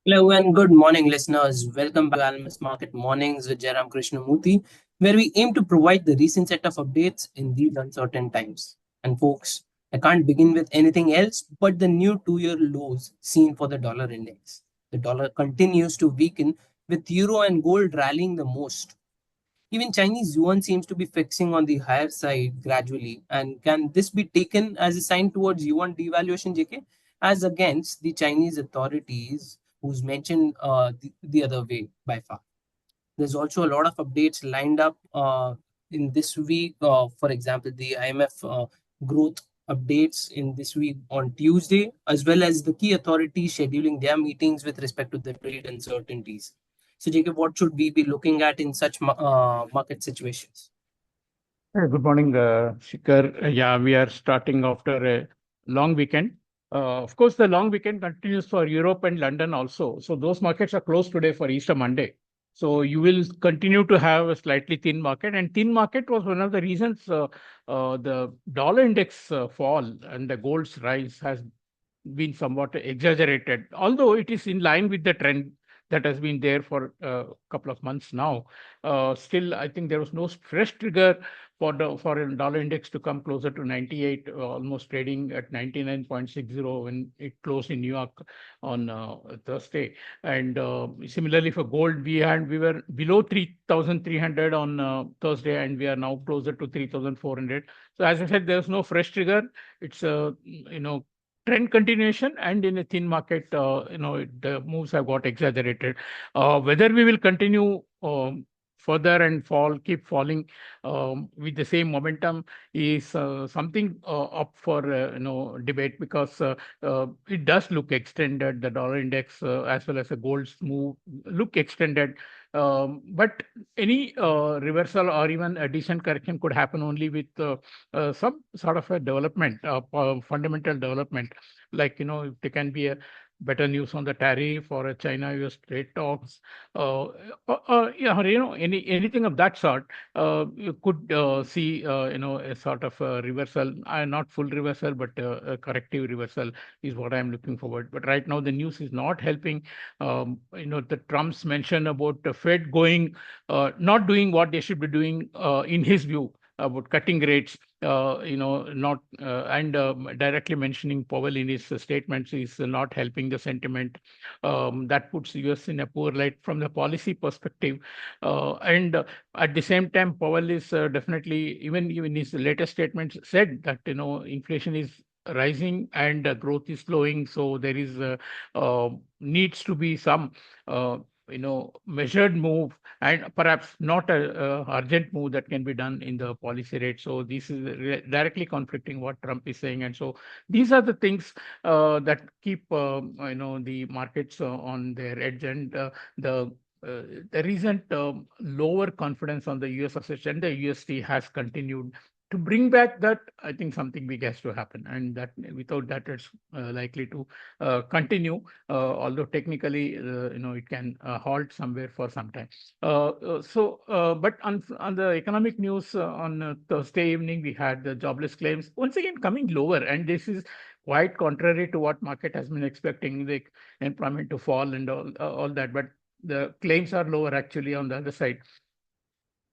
Hello and good morning, listeners. Welcome back to Almus Market Mornings with Jayaram Krishnamurthy, where we aim to provide the recent set of updates in these uncertain times. And folks, I can't begin with anything else but the new two-year lows seen for the dollar index. The dollar continues to weaken with euro and gold rallying the most. Even Chinese yuan seems to be fixing on the higher side gradually. And can this be taken as a sign towards yuan devaluation, JK? As against the Chinese authorities, who's mentioned the other way by far. There's also a lot of updates lined up in this week. For example, the IMF growth updates in this week on Tuesday, as well as the key authorities scheduling their meetings with respect to the trade uncertainties. So, Jacob, what should we be looking at in such market situations? Good morning, Shikhar. Yeah, we are starting after a long weekend. Of course, the long weekend continues for Europe and London also. So those markets are closed today for Easter Monday. So you will continue to have a slightly thin market, and thin market was one of the reasons the dollar index fall and the gold's rise has been somewhat exaggerated, although it is in line with the trend that has been there for a couple of months now. Still, I think there was no fresh trigger for a dollar index to come closer to 98, almost trading at 99.60 when it closed in New York on Thursday. And similarly for gold, we were below 3,300 on Thursday, and we are now closer to 3,400. So as I said, there's no fresh trigger. It's a trend continuation, and in a thin market, the moves have got exaggerated. Whether we will continue further and keep falling with the same momentum is something up for debate, because it does look extended. The dollar index as well as the gold's move look extended. But any reversal or even a decent correction could happen only with some sort of a development, fundamental development, like if there can be a better news on the tariff or a China-US trade talks, yeah, or, anything of that sort. You could see a sort of a reversal, not full reversal, but a corrective reversal is what I'm looking forward. But right now the news is not helping. The Trump's mention about the Fed not doing what they should be doing, in his view, about cutting rates, not and directly mentioning Powell in his statements is not helping the sentiment. That puts US in a poor light from the policy perspective. And At the same time, Powell is definitely, even his latest statements said that inflation is rising and growth is slowing. So there is needs to be some measured move, and perhaps not a urgent move that can be done in the policy rate. So this is directly conflicting what Trump is saying, and so these are the things that keep the markets on their edge. And the recent lower confidence on the US assets and the USD has continued to bring back that. I think something big has to happen, and that without that, it's likely to continue. Although technically, it can halt somewhere for some time. But on the economic news, on Thursday evening, we had the jobless claims once again coming lower, and this is quite contrary to what market has been expecting, the employment to fall and all that. But the claims are lower actually on the other side,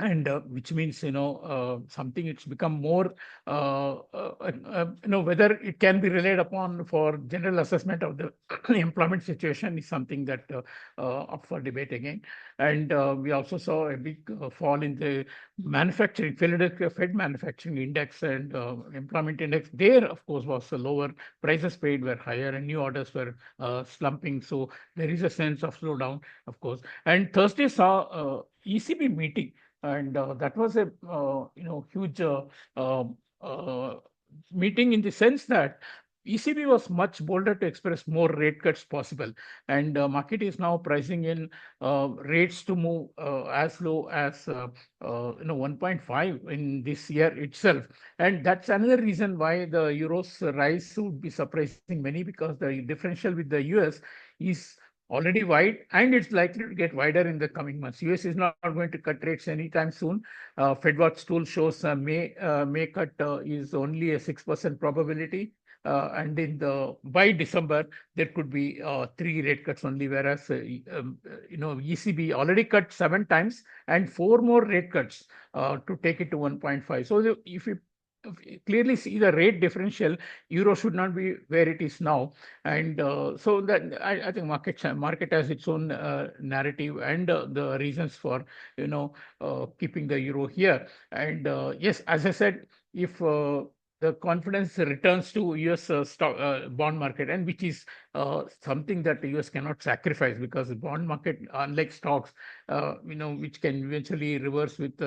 and which means something it's become more whether it can be relied upon for general assessment of the employment situation is something that up for debate again. And we also saw a big fall in the manufacturing, Philadelphia Fed manufacturing index, and employment index there, of course, was lower. Prices paid were higher and new orders were slumping, so there is a sense of slowdown, of course. And Thursday saw ECB meeting, and that was a huge meeting, in the sense that ECB was much bolder to express more rate cuts possible, and market is now pricing in rates to move as low as 1.5 in this year itself. And that's another reason why the euro's rise would be surprising many, because the differential with the US is already wide, and it's likely to get wider in the coming months. US is not going to cut rates anytime soon. FedWatch tool shows May cut is only a 6% probability. and by December there could be 3 rate cuts only, whereas ECB already cut 7 times and 4 more rate cuts to take it to 1.5. So if you clearly see the rate differential, euro should not be where it is now, and so that I think market has its own narrative and the reasons for keeping the euro here. And yes, as I said, if the confidence returns to US stock bond market, and which is something that the US cannot sacrifice, because the bond market, unlike stocks, which can eventually reverse with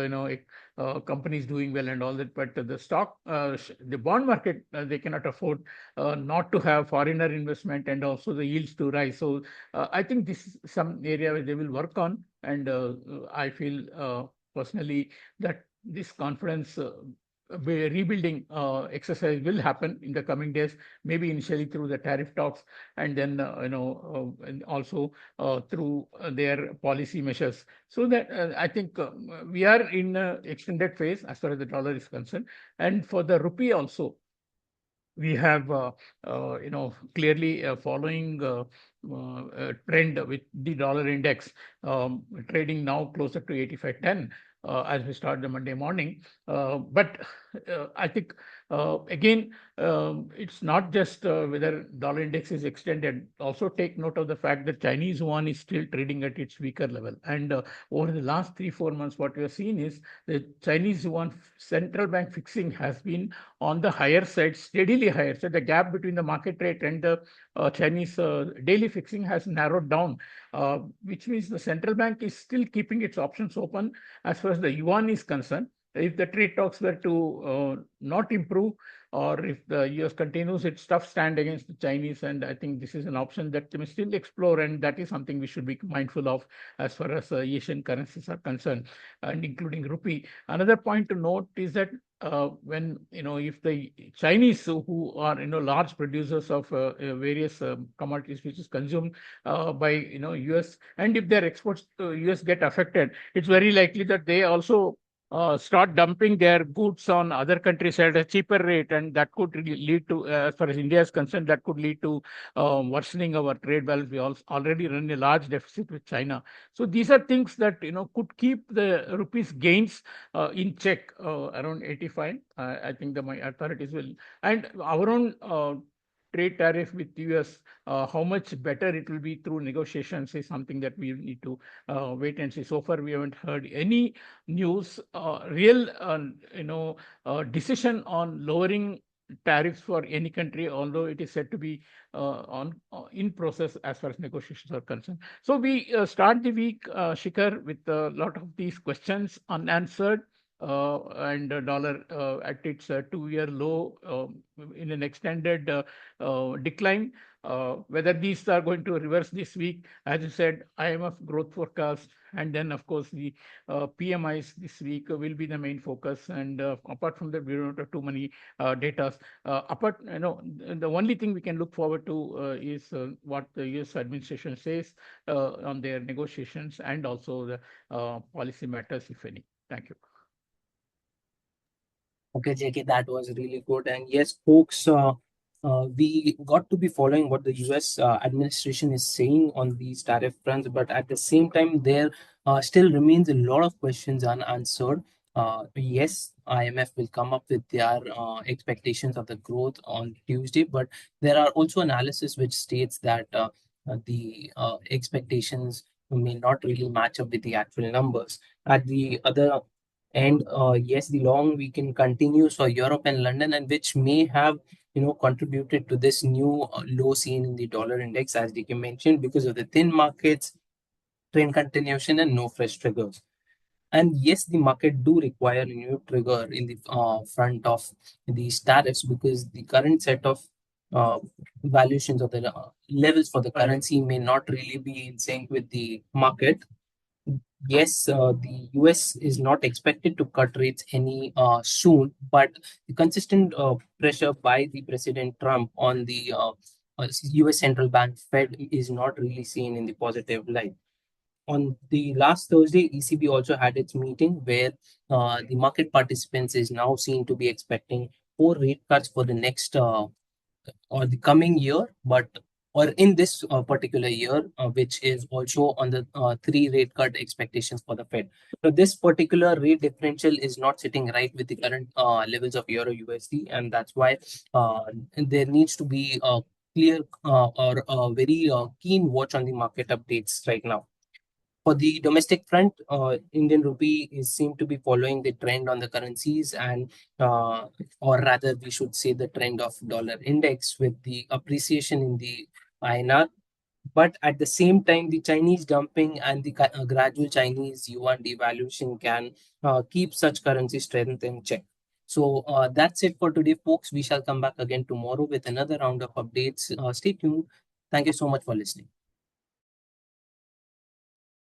companies doing well and all that, but the bond market, they cannot afford not to have foreigner investment and also the yields to rise. So I think this is some area where they will work on, and I feel personally that this confidence rebuilding exercise will happen in the coming days, maybe initially through the tariff talks, and then and also through their policy measures. So that I think we are in extended phase as far as the dollar is concerned. And for the rupee also, we have clearly following a trend with the dollar index trading now closer to 85.10 as we start the Monday morning. But I think again, it's not just whether dollar index is extended. Also take note of the fact that Chinese yuan is still trading at its weaker level. And over the last 3-4 months, what we have seen is the Chinese yuan central bank fixing has been on the higher side, steadily higher. So the gap between the market rate and the Chinese daily fixing has narrowed down, which means the central bank is still keeping its options open as far as the yuan is concerned. If the trade talks were to not improve, or if the US continues its tough stand against the Chinese, and I think this is an option that they may still explore, and that is something we should be mindful of as far as Asian currencies are concerned, and including rupee. Another point to note is that when if the Chinese, who are large producers of various commodities which is consumed by US, and if their exports to US get affected, it's very likely that they also start dumping their goods on other countries at a cheaper rate, and that could really lead to, as far as India is concerned, that could lead to worsening our trade balance. We already run a large deficit with China. So these are things that could keep the rupees gains in check around 85. I think my authorities will, and our own trade tariff with US, how much better it will be through negotiations is something that we need to wait and see. So far, we haven't heard any news, real decision on lowering tariffs for any country, although it is said to be in process as far as negotiations are concerned. So we start the week, Shikhar, with a lot of these questions unanswered. And dollar at its 2-year low in an extended decline. Whether these are going to reverse this week, as you said, IMF growth forecast, and then of course the PMIs this week will be the main focus. And apart from that, we don't have too many data. The only thing we can look forward to is what the US administration says on their negotiations, and also the policy matters, if any. Thank you. Okay, JK, that was really good. And yes, folks, we got to be following what the US administration is saying on these tariff fronts, but at the same time, there still remains a lot of questions unanswered. Yes, IMF will come up with their expectations of the growth on Tuesday, but there are also analysis which states that the expectations may not really match up with the actual numbers. At the other and yes, the long weekend continues for Europe and London, and which may have contributed to this new low seen in the dollar index, as DK mentioned, because of the thin markets, trend continuation, and no fresh triggers. And yes, the market do require a new trigger in the front of these tariffs, because the current set of uh, valuations of the levels for the currency may not really be in sync with the market. Yes, the US is not expected to cut rates any soon, but the consistent pressure by the President Trump on the US central bank Fed is not really seen in the positive light. On the last Thursday, ECB also had its meeting where the market participants is now seen to be expecting 4 rate cuts for the next or the coming year, but or in this particular year, which is also on the three rate cut expectations for the Fed. So this particular rate differential is not sitting right with the current levels of Euro USD, and that's why there needs to be a clear or a very keen watch on the market updates right now. For the domestic front, Indian rupee is seem to be following the trend on the currencies, and or rather, we should say the trend of dollar index with the appreciation in the INR. But at the same time, the Chinese dumping and the gradual Chinese yuan devaluation can keep such currency strength in check. So that's it for today, folks. We shall come back again tomorrow with another round of updates. Stay tuned. Thank you so much for listening.